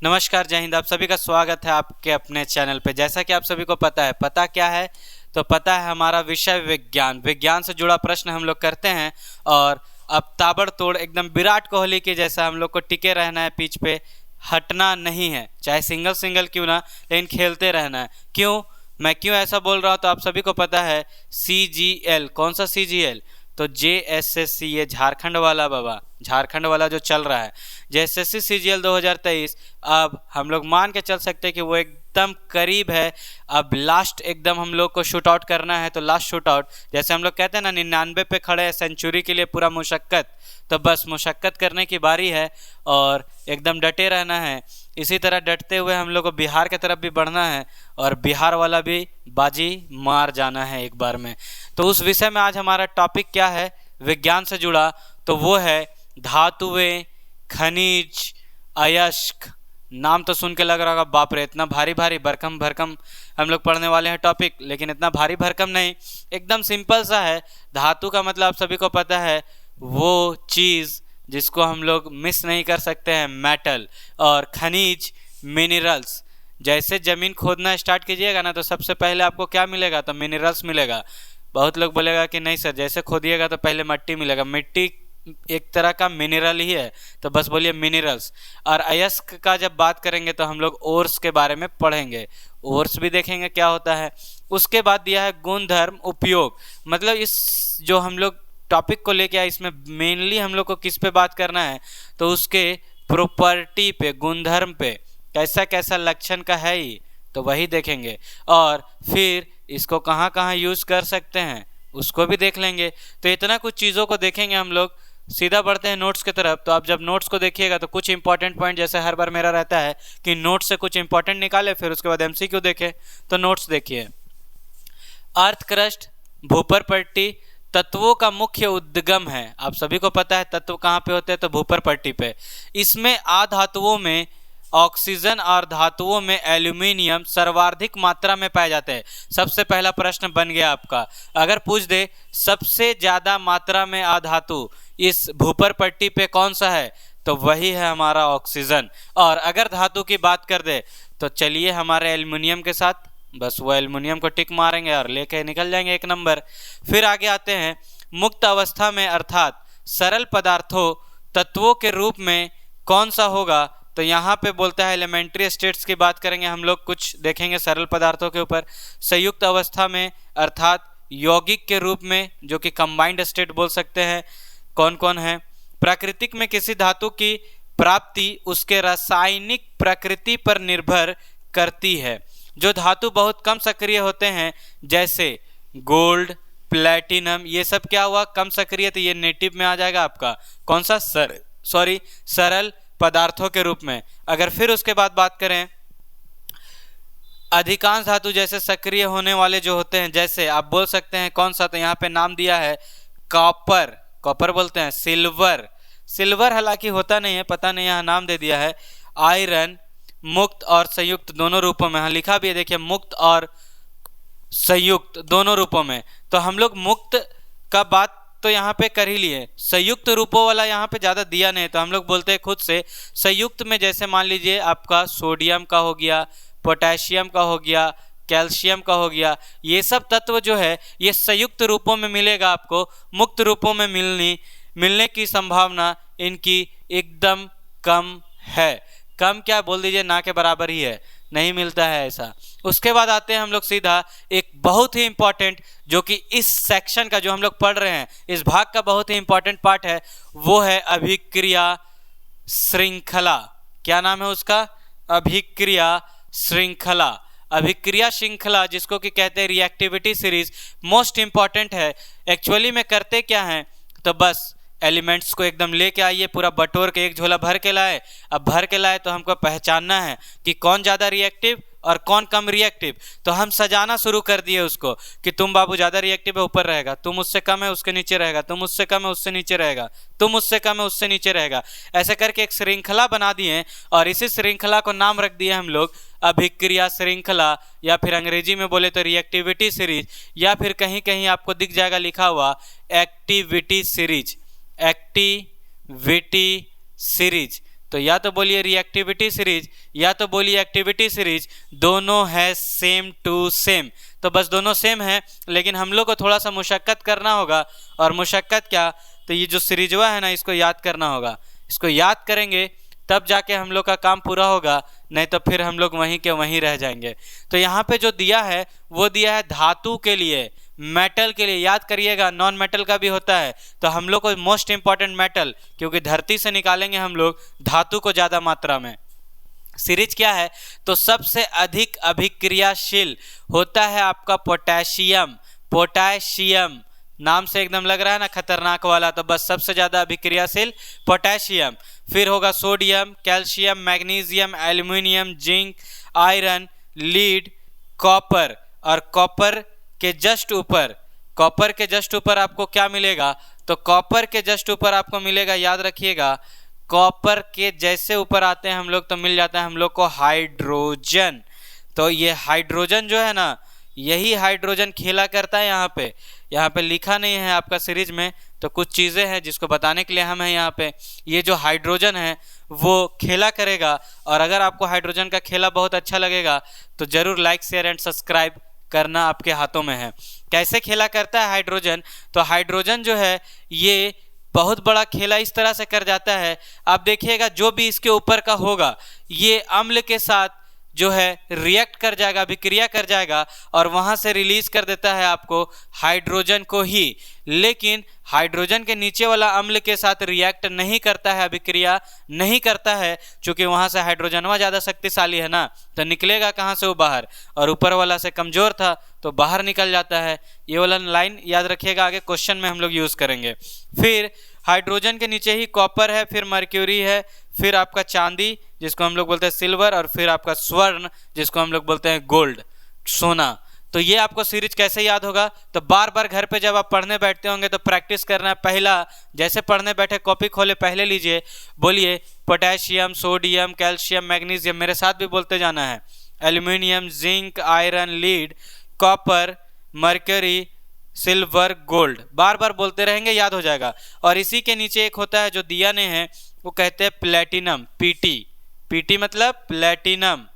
नमस्कार, जय हिंद। आप सभी का स्वागत है आपके अपने चैनल पे। जैसा कि आप सभी को पता है, पता क्या है तो पता है हमारा विषय विज्ञान। विज्ञान से जुड़ा प्रश्न हम लोग करते हैं और अब ताबड़तोड़ एकदम विराट कोहली के जैसा हम लोग को टिके रहना है, पिच पे हटना नहीं है, चाहे सिंगल सिंगल क्यों ना, लेकिन खेलते रहना है। मैं क्यों ऐसा बोल रहा हूँ तो आप सभी को पता है। CGL, कौन सा CGL? तो JSSC, ये झारखंड वाला बाबा, झारखंड वाला जो चल रहा है JSSC CGL 2023। अब हम लोग मान के चल सकते हैं कि वो एकदम करीब है। अब लास्ट एकदम हम लोग को शूट आउट करना है, तो लास्ट शूट आउट, जैसे हम लोग कहते हैं ना 99 पे खड़े हैं सेंचुरी के लिए पूरा मुशक्कत, तो बस मुशक्कत करने की बारी है और एकदम डटे रहना है। इसी तरह डटते हुए हम लोग को बिहार की तरफ भी बढ़ना है और बिहार वाला भी बाजी मार जाना है एक बार में। तो उस विषय में आज हमारा टॉपिक क्या है विज्ञान से जुड़ा, तो वो है धातुएं, खनिज, अयस्क। नाम तो सुन के लग रहा होगा बाप रे, इतना भारी भारी भरकम भरकम हम लोग पढ़ने वाले हैं टॉपिक, लेकिन इतना भारी भरकम नहीं, एकदम सिंपल सा है। धातु का मतलब आप सभी को पता है, वो चीज़ जिसको हम लोग मिस नहीं कर सकते हैं, मेटल। और खनिज, मिनरल्स। जैसे ज़मीन खोदना स्टार्ट कीजिएगा ना, तो सबसे पहले आपको क्या मिलेगा? तो मिनरल्स मिलेगा। बहुत लोग बोलेगा कि नहीं सर, जैसे खोदिएगा तो पहले मिट्टी मिलेगा। मिट्टी एक तरह का मिनरल ही है, तो बस बोलिए मिनरल्स। और अयस्क का जब बात करेंगे तो हम लोग ओर्स के बारे में पढ़ेंगे, ओर्स भी देखेंगे क्या होता है। उसके बाद दिया है गुणधर्म, उपयोग। मतलब इस जो हम लोग टॉपिक को लेके आए, इसमें मेनली हम लोग को किस पे बात करना है, तो उसके प्रॉपर्टी पे, गुणधर्म पे, कैसा कैसा लक्षण का है ही, तो वही देखेंगे। और फिर इसको कहाँ कहाँ यूज़ कर सकते हैं उसको भी देख लेंगे। तो इतना कुछ चीज़ों को देखेंगे हम लोग। सीधा बढ़ते हैं नोट्स की तरफ। तो आप जब नोट्स को देखिएगा तो कुछ इंपॉर्टेंट पॉइंट, जैसे हर बार मेरा रहता है कि नोट्स से कुछ इंपॉर्टेंट निकाले, फिर उसके बाद MCQ देखें। तो नोट्स देखिए। अर्थ क्रस्ट, भूपर पट्टी तत्वों का मुख्य उद्गम है। आप सभी को पता है तत्व कहाँ पे होते हैं, तो भूपर पट्टी पे। इसमें अधातुओं में ऑक्सीजन और धातुओं में एल्यूमिनियम सर्वाधिक मात्रा में पाए जाते हैं। सबसे पहला प्रश्न बन गया आपका। अगर पूछ दे सबसे ज़्यादा मात्रा में अधातु इस भूपर पट्टी पे कौन सा है, तो वही है हमारा ऑक्सीजन। और अगर धातु की बात कर दे तो चलिए हमारे एल्युमिनियम के साथ, बस वो एल्युमिनियम को टिक मारेंगे और लेके निकल जाएंगे 1 नंबर। फिर आगे आते हैं मुक्त अवस्था में, अर्थात सरल पदार्थों तत्वों के रूप में कौन सा होगा, तो यहाँ पे बोलता है एलिमेंट्री स्टेट्स की बात करेंगे हम लोग, कुछ देखेंगे सरल पदार्थों के ऊपर। संयुक्त अवस्था में अर्थात यौगिक के रूप में, जो कि कंबाइंड स्टेट बोल सकते हैं, कौन कौन है। प्राकृतिक में किसी धातु की प्राप्ति उसके रासायनिक प्रकृति पर निर्भर करती है। जो धातु बहुत कम सक्रिय होते हैं, जैसे गोल्ड, प्लेटिनम, ये सब क्या हुआ, कम सक्रिय, तो ये नेटिव में आ जाएगा आपका कौन सा, सरल पदार्थों के रूप में। अगर फिर उसके बाद बात करें अधिकांश धातु जैसे सक्रिय होने वाले जो होते हैं, जैसे आप बोल सकते हैं कौन सा, तो यहाँ पे नाम दिया है कॉपर, कॉपर बोलते हैं। सिल्वर हालांकि होता नहीं है, पता नहीं, यहाँ नाम दे दिया है। आयरन, मुक्त और संयुक्त दोनों रूपों में, हाँ लिखा भी है देखिए, मुक्त और संयुक्त दोनों रूपों में। तो हम लोग मुक्त का बात तो यहाँ पे कर ही लिए, संयुक्त रूपों वाला यहाँ पे ज़्यादा दिया नहीं, तो हम लोग बोलते हैं खुद से संयुक्त में। जैसे मान लीजिए आपका सोडियम का हो गया, पोटेशियम का हो गया, कैल्शियम का हो गया, ये सब तत्व जो है ये संयुक्त रूपों में मिलेगा आपको। मुक्त रूपों में मिलने की संभावना इनकी एकदम कम है। कम क्या बोल दीजिए, ना के बराबर ही है, नहीं मिलता है ऐसा। उसके बाद आते हैं हम लोग सीधा एक बहुत ही इंपॉर्टेंट, जो कि इस सेक्शन का जो हम लोग पढ़ रहे हैं, इस भाग का बहुत ही इंपॉर्टेंट पार्ट है, वो है अभिक्रिया श्रृंखला। क्या नाम है उसका? अभिक्रिया श्रृंखला। अभिक्रिया श्रृंखला जिसको कि कहते हैं रिएक्टिविटी सीरीज, मोस्ट इंपॉर्टेंट है। एक्चुअली में करते क्या हैं, तो बस एलिमेंट्स को एकदम लेके आइए, पूरा बटोर के एक झोला भर के लाए। अब भर के लाए तो हमको पहचानना है कि कौन ज़्यादा रिएक्टिव और कौन कम रिएक्टिव। तो हम सजाना शुरू कर दिए उसको कि तुम बाबू ज़्यादा रिएक्टिव है, ऊपर रहेगा, तुम उससे कम है, उसके नीचे रहेगा, तुम उससे कम है, उससे नीचे रहेगा, तुम उससे कम है, उससे नीचे रहेगा। ऐसे करके एक श्रृंखला बना दिए और इसी श्रृंखला को नाम रख दिए हम लोग अभिक्रिया श्रृंखला, या फिर अंग्रेजी में बोले तो रिएक्टिविटी सीरीज, या फिर कहीं कहीं आपको दिख जाएगा लिखा हुआ एक्टिविटी सीरीज, एक्टिविटी सीरीज। तो या तो बोलिए रिएक्टिविटी सीरीज या तो बोलिए एक्टिविटी सीरीज, दोनों है सेम टू सेम। तो बस दोनों सेम है, लेकिन हम लोग को थोड़ा सा मुशक्कत करना होगा। और मुशक्कत क्या, तो ये जो सीरीजवा है ना, इसको याद करना होगा। इसको याद करेंगे तब जाके हम लोग का काम पूरा होगा, नहीं तो फिर हम लोग वहीं के वहीं रह जाएंगे। तो यहाँ पे जो दिया है वो दिया है धातु के लिए, मेटल के लिए। याद करिएगा, नॉन मेटल का भी होता है। तो हम लोग को मोस्ट इंपॉर्टेंट मेटल, क्योंकि धरती से निकालेंगे हम लोग धातु को ज़्यादा मात्रा में। सीरीज क्या है, तो सबसे अधिक अभिक्रियाशील होता है आपका पोटेशियम। पोटेशियम नाम से एकदम लग रहा है ना खतरनाक वाला, तो बस सबसे ज़्यादा अभिक्रियाशील पोटेशियम। फिर होगा sodium, calcium, magnesium, aluminium, zinc, iron, lead, copper. और कॉपर के जस्ट ऊपर आपको क्या मिलेगा, तो कॉपर के जस्ट ऊपर आपको मिलेगा, याद रखिएगा, कॉपर के जैसे ऊपर आते हैं हम लोग तो मिल जाता है हम लोग को हाइड्रोजन। तो ये हाइड्रोजन जो है ना, यही हाइड्रोजन खेला करता है। यहाँ पे लिखा नहीं है आपका सीरीज में, तो कुछ चीज़ें हैं जिसको बताने के लिए हम हैं यहाँ पे। ये जो हाइड्रोजन है वो खेला करेगा, और अगर आपको हाइड्रोजन का खेला बहुत अच्छा लगेगा तो ज़रूर लाइक, शेयर एंड सब्सक्राइब करना आपके हाथों में है। कैसे खेला करता है हाइड्रोजन, तो हाइड्रोजन जो है ये बहुत बड़ा खेला इस तरह से कर जाता है। आप देखिएगा जो भी इसके ऊपर का होगा ये अम्ल के साथ जो है रिएक्ट कर जाएगा, अभिक्रिया कर जाएगा, और वहां से रिलीज कर देता है आपको हाइड्रोजन को ही। लेकिन हाइड्रोजन के नीचे वाला अम्ल के साथ रिएक्ट नहीं करता है, अभिक्रिया नहीं करता है, क्योंकि वहां से हाइड्रोजनवा ज़्यादा शक्तिशाली है ना, तो निकलेगा कहाँ से वो बाहर, और ऊपर वाला से कमजोर था तो बाहर निकल जाता है। ये वाला लाइन याद रखिएगा, आगे क्वेश्चन में हम लोग यूज करेंगे। फिर हाइड्रोजन के नीचे ही कॉपर है, फिर मर्क्यूरी है, फिर आपका चांदी जिसको हम लोग बोलते हैं सिल्वर, और फिर आपका स्वर्ण जिसको हम लोग बोलते हैं गोल्ड, सोना। तो ये आपको सीरीज कैसे याद होगा, तो बार बार घर पे जब आप पढ़ने बैठते होंगे तो प्रैक्टिस करना है। पहला जैसे पढ़ने बैठे कॉपी खोले पहले लीजिए, बोलिए पोटेशियम, सोडियम, कैल्शियम, मैग्नीशियम, मेरे साथ भी बोलते जाना है, aluminium, zinc, iron, lead, copper, mercury, silver, gold, बार बार बोलते रहेंगे, याद हो जाएगा। और इसी के नीचे एक होता है जो दिया ने है, वो कहते हैं प्लेटिनम, पीटी। पीटी मतलब प्लेटिनम।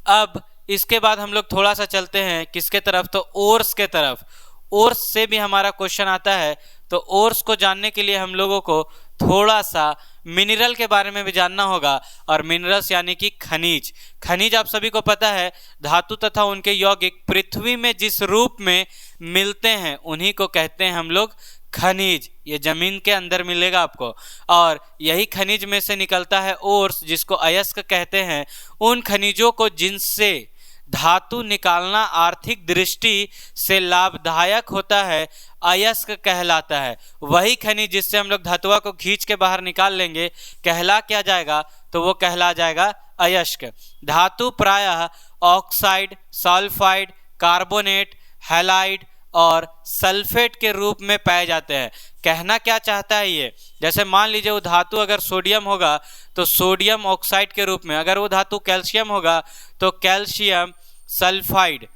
अब इसके बाद हम लोग थोड़ा सा चलते हैं किसके तरफ, तो ओर्स के तरफ। ओर्स से भी हमारा क्वेश्चन आता है, तो ओर्स को जानने के लिए हम लोगों को थोड़ा सा मिनरल के बारे में भी जानना होगा। और मिनरल्स यानी कि खनिज। खनिज आप सभी को पता है, धातु तथा उनके यौगिक पृथ्वी में जिस रूप में मिलते हैं उन्हीं को कहते हैं हम लोग खनिज। ये जमीन के अंदर मिलेगा आपको, और यही खनिज में से निकलता है ओर्स, जिसको अयस्क कहते हैं। उन खनिजों को जिनसे धातु निकालना आर्थिक दृष्टि से लाभदायक होता है, अयस्क कहलाता है। वही खनिज जिससे हम लोग धातुआ को खींच के बाहर निकाल लेंगे, कहला क्या जाएगा, तो वो कहला जाएगा अयस्क। धातु प्रायः ऑक्साइड, सल्फाइड, कार्बोनेट, हैलाइड और सल्फेट के रूप में पाए जाते हैं। कहना क्या चाहता है ये, जैसे मान लीजिए वो धातु अगर सोडियम होगा तो सोडियम ऑक्साइड के रूप में, अगर वो धातु कैल्शियम होगा तो कैल्शियम सल्फाइड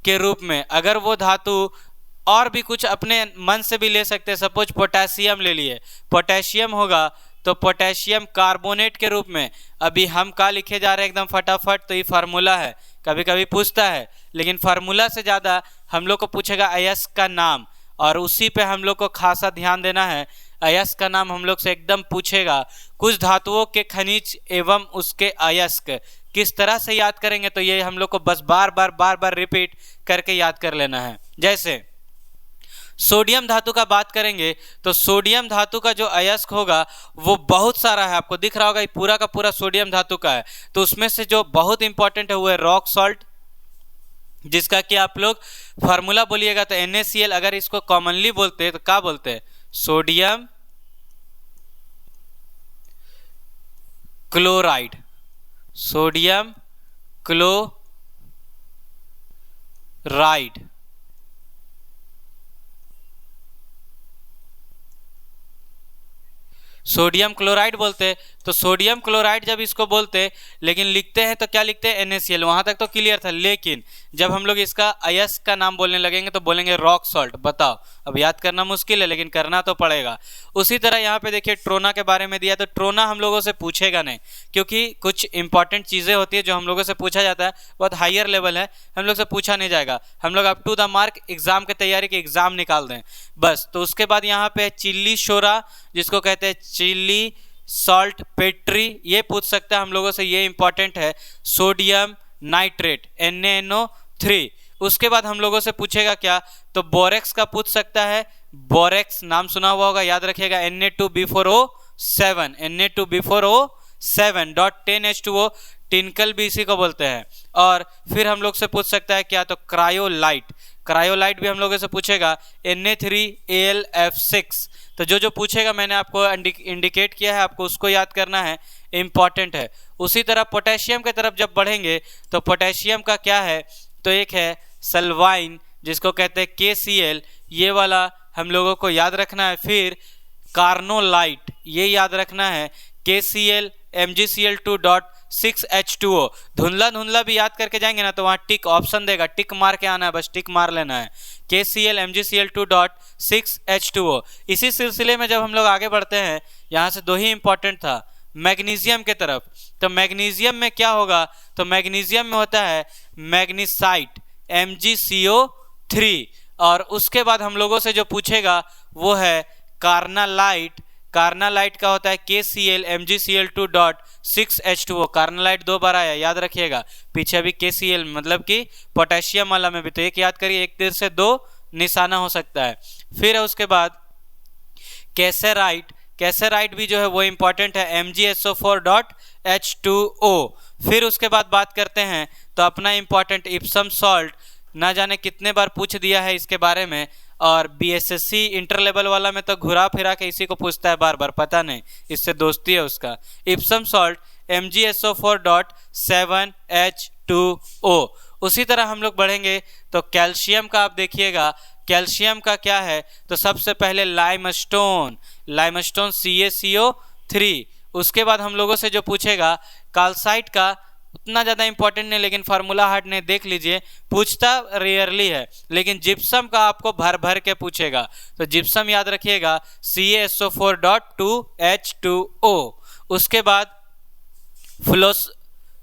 के रूप में, अगर वो धातु और भी कुछ अपने मन से भी ले सकते हैं, सपोज पोटेशियम ले लिए, पोटेशियम होगा तो पोटेशियम कार्बोनेट के रूप में। अभी हम का लिखे जा रहे हैं एकदम फटाफट, तो ये फार्मूला है, कभी कभी पूछता है, लेकिन फार्मूला से ज़्यादा हम लोग को पूछेगा अयस्क का नाम, और उसी पे हम लोग को खासा ध्यान देना है। अयस्क का नाम हम लोग से एकदम पूछेगा। कुछ धातुओं के खनिज एवं उसके अयस्क किस तरह से याद करेंगे, तो ये हम लोग को बस बार बार रिपीट करके याद कर लेना है। जैसे सोडियम धातु का बात करेंगे तो सोडियम धातु का जो अयस्क होगा वो बहुत सारा है, आपको दिख रहा होगा, ये पूरा का पूरा सोडियम धातु का है। तो उसमें से जो बहुत इंपॉर्टेंट है वो है रॉक सॉल्ट, जिसका कि आप लोग फार्मूला बोलिएगा तो NaCl, अगर इसको कॉमनली बोलते हैं तो क्या बोलते हैं, sodium chloride, sodium chloride. Sodium chloride बोलते। तो सोडियम क्लोराइड जब इसको बोलते, लेकिन लिखते हैं तो क्या लिखते हैं, NaCl। वहाँ तक तो क्लियर था, लेकिन जब हम लोग इसका अयस्क का नाम बोलने लगेंगे तो बोलेंगे रॉक सॉल्ट। बताओ, अब याद करना मुश्किल है लेकिन करना तो पड़ेगा। उसी तरह यहाँ पे देखिए ट्रोना के बारे में दिया, तो ट्रोना हम लोगों से पूछेगा नहीं, क्योंकि कुछ इंपॉर्टेंट चीज़ें होती है जो हम लोगों से पूछा जाता है, बहुत हायर लेवल है, हम लोग से पूछा नहीं जाएगा। हम लोग up to the mark exam की तैयारी के एग्जाम निकाल दें बस। तो उसके बाद यहाँ पे चिल्ली शोरा, जिसको कहते हैं चिल्ली सॉल्ट पेट्री, ये पूछ सकता है हम लोगों से, ये इंपॉर्टेंट है। Sodium nitrate NaNO3। उसके बाद हम लोगों से पूछेगा क्या, तो बोरेक्स का पूछ सकता है। बोरेक्स नाम सुना हुआ होगा, याद रखिएगा, Na2B4O7, Na2B4O7.10H2O, टिनकल भी इसी को बोलते हैं। और फिर हम लोग से पूछ सकता है क्या, तो क्रायोलाइट। क्रायोलाइट भी हम लोगों से पूछेगा, Na3AlF6। तो जो पूछेगा मैंने आपको इंडिकेट किया है, आपको उसको याद करना है, इंपॉर्टेंट है। उसी तरह पोटेशियम की तरफ जब बढ़ेंगे तो पोटेशियम का क्या है, तो एक है सल्वाइन, जिसको कहते हैं KCl, ये वाला हम लोगों को याद रखना है। फिर कार्नोलाइट, ये याद रखना है, KCl MgCl2.6H2O। धुंधला धुंधला भी याद करके जाएंगे ना तो वहाँ टिक ऑप्शन देगा, टिक मार के आना है, बस टिक मार लेना है, KCl MgCl2.6H2O। इसी सिलसिले में जब हम लोग आगे बढ़ते हैं, यहाँ से दो ही इंपॉर्टेंट था, मैग्नीशियम के तरफ। तो मैग्नीशियम में क्या होगा, तो मैग्नीशियम में होता है मैग्नीसाइट MgCO3। और उसके बाद हम लोगों से जो पूछेगा वो है कार्नालाइट। कार्नालाइट का होता है KCl MgCl2.6H2O। कार्नालाइट 2 बार आया, याद रखिएगा, पीछे अभी KCl मतलब कि पोटेशियम वाला में भी, तो एक याद करिए, एक तीर से दो निशाना हो सकता है। फिर है उसके बाद कैसेराइट। कैसेराइट भी जो है वो इंपॉर्टेंट है, MgSO4.H2O। फिर उसके बाद बात करते हैं तो अपना इंपॉर्टेंट इप्सम सॉल्ट, ना जाने कितने बार पूछ दिया है इसके बारे में, और BSSC इंटर लेवल वाला में तो घुरा फिरा के इसी को पूछता है बार बार, पता नहीं, इससे दोस्ती है उसका। Epsom salt MgSO4.7H2O। उसी तरह हम लोग बढ़ेंगे तो कैल्शियम का आप देखिएगा, कैल्शियम का क्या है, तो सबसे पहले लाइमस्टोन, लाइमस्टोन CaCO3। उसके बाद हम लोगों से जो पूछेगा कैल्साइट का, उतना ज़्यादा इंपॉर्टेंट नहीं, लेकिन फार्मूला हार्ड ने देख लीजिए, पूछता रेयरली है, लेकिन जिप्सम का आपको भर भर के पूछेगा। तो जिप्सम याद रखिएगा, CaSO4.2H2O। उसके बाद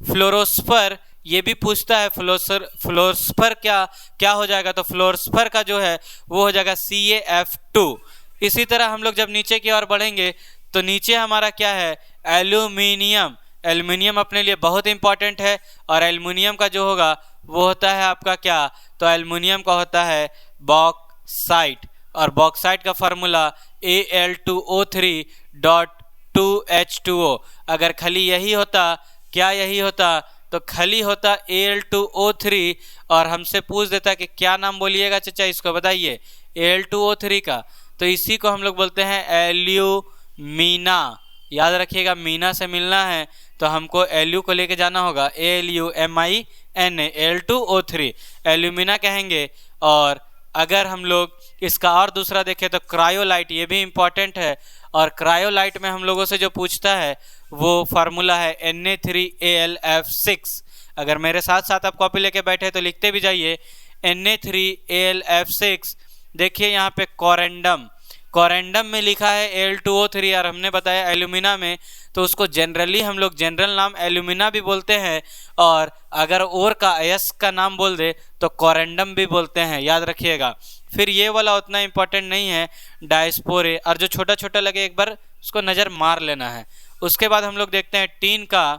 फ्लोरोस्फर, ये भी पूछता है, फ्लोरोस्फर क्या हो जाएगा, तो फ्लोरोस्फर का जो है वो हो जाएगा CaF2। इसी तरह हम लोग जब नीचे की ओर बढ़ेंगे तो नीचे हमारा क्या है, एल्यूमिनियम। एल्युमिनियम अपने लिए बहुत इंपॉर्टेंट है, और एल्युमिनियम का जो होगा वो होता है आपका क्या, तो एल्युमिनियम का होता है बॉक्साइट, और बॉक्साइट का फार्मूला Al2O3.2H2O। अगर खाली यही होता, क्या यही होता, तो खाली होता Al2O3, और हमसे पूछ देता कि क्या नाम बोलिएगा चाचा, इसको बताइए, Al2O3 का, तो इसी को हम लोग बोलते हैं एल्यूमिना। याद रखिएगा, मीना से मिलना है तो हमको एल्यू को लेके जाना होगा, ALUMINA, Al2O3, एल्यूमिना कहेंगे। और अगर हम लोग इसका और दूसरा देखें तो क्रायोलाइट, ये भी इंपॉर्टेंट है, और क्रायोलाइट में हम लोगों से जो पूछता है वो फार्मूला है Na3AlF6। अगर मेरे साथ साथ आप कॉपी लेके बैठे तो लिखते भी जाइए, Na3AlF6। देखिए यहाँ पे कोरेंडम, कोरेंडम में लिखा है Al2O3, और हमने बताया एल्यूमिना में, तो उसको जनरली हम लोग जनरल नाम एल्यूमिना भी बोलते हैं, और अगर और का अयस्क का नाम बोल दे तो कोरेंडम भी बोलते हैं, याद रखिएगा। फिर ये वाला उतना इंपॉर्टेंट नहीं है, डायस्पोरे, और जो छोटा छोटा लगे एक बार उसको नज़र मार लेना है। उसके बाद हम लोग देखते हैं टीन का।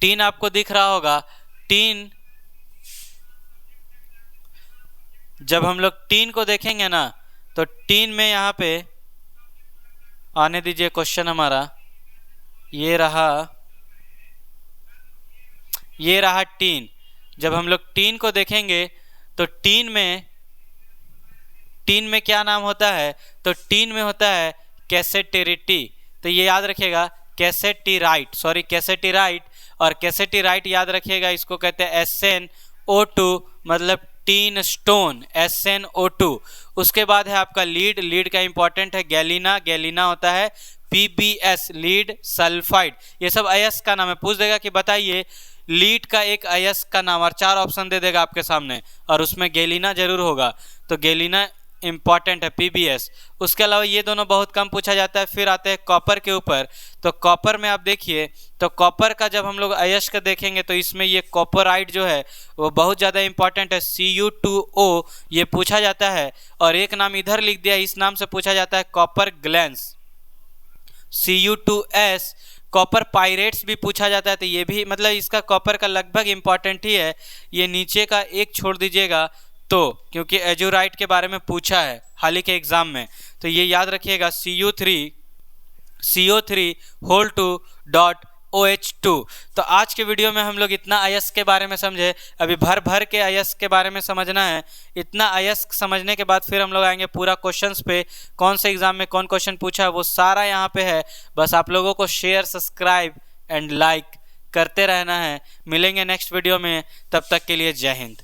टीन आपको दिख रहा होगा, टीन, जब हम लोग टीन को देखेंगे ना तो टीन में यहाँ पे आने दीजिए क्वेश्चन हमारा, ये रहा टीन। जब हम लोग टीन को देखेंगे तो टीन में क्या नाम होता है, तो टीन में होता है कैसेटेरिटी। तो ये याद रखिएगा, कैसेटीराइट, सॉरी कैसेटीराइट, और कैसेटीराइट याद रखिएगा, इसको कहते हैं SnO2 मतलब टीन स्टोन SnO2। उसके बाद है आपका लीड, लीड का इंपॉर्टेंट है गैलिना, गैलिना होता है PbS लीड सल्फाइड। ये सब अयस्क का नाम है। पूछ देगा कि बताइए लीड का एक अयस्क का नाम, और 4 ऑप्शन दे देगा आपके सामने और उसमें गैलिना जरूर होगा, तो गैलिना इंपॉर्टेंट है PbS। उसके अलावा ये दोनों बहुत कम पूछा जाता है। फिर आते हैं कॉपर के ऊपर, तो कॉपर में आप देखिए तो कॉपर का जब हम लोग अयस्क देखेंगे तो इसमें ये कॉपराइड जो है वो बहुत ज़्यादा इंपॉर्टेंट है, Cu2O ये पूछा जाता है। और एक नाम इधर लिख दिया, इस नाम से पूछा जाता है copper glans, Cu2S। Copper pirates भी पूछा जाता है, तो ये भी मतलब इसका कॉपर का लगभग इंपॉर्टेंट ही है। ये नीचे का एक छोड़ दीजिएगा तो, क्योंकि एजोराइट के बारे में पूछा है हाल ही के एग्जाम में, तो ये याद रखिएगा CO3 होल 2 डॉट OH2। तो आज के वीडियो में हम लोग इतना अयस्क के बारे में समझे, अभी भर भर के अयस्क के बारे में समझना है। इतना अयस्क समझने के बाद फिर हम लोग आएंगे पूरा क्वेश्चंस पे, कौन से एग्जाम में कौन क्वेश्चन पूछा है वो सारा यहाँ पे है। बस आप लोगों को शेयर, सब्सक्राइब एंड लाइक करते रहना है। मिलेंगे नेक्स्ट वीडियो में, तब तक के लिए जय हिंद।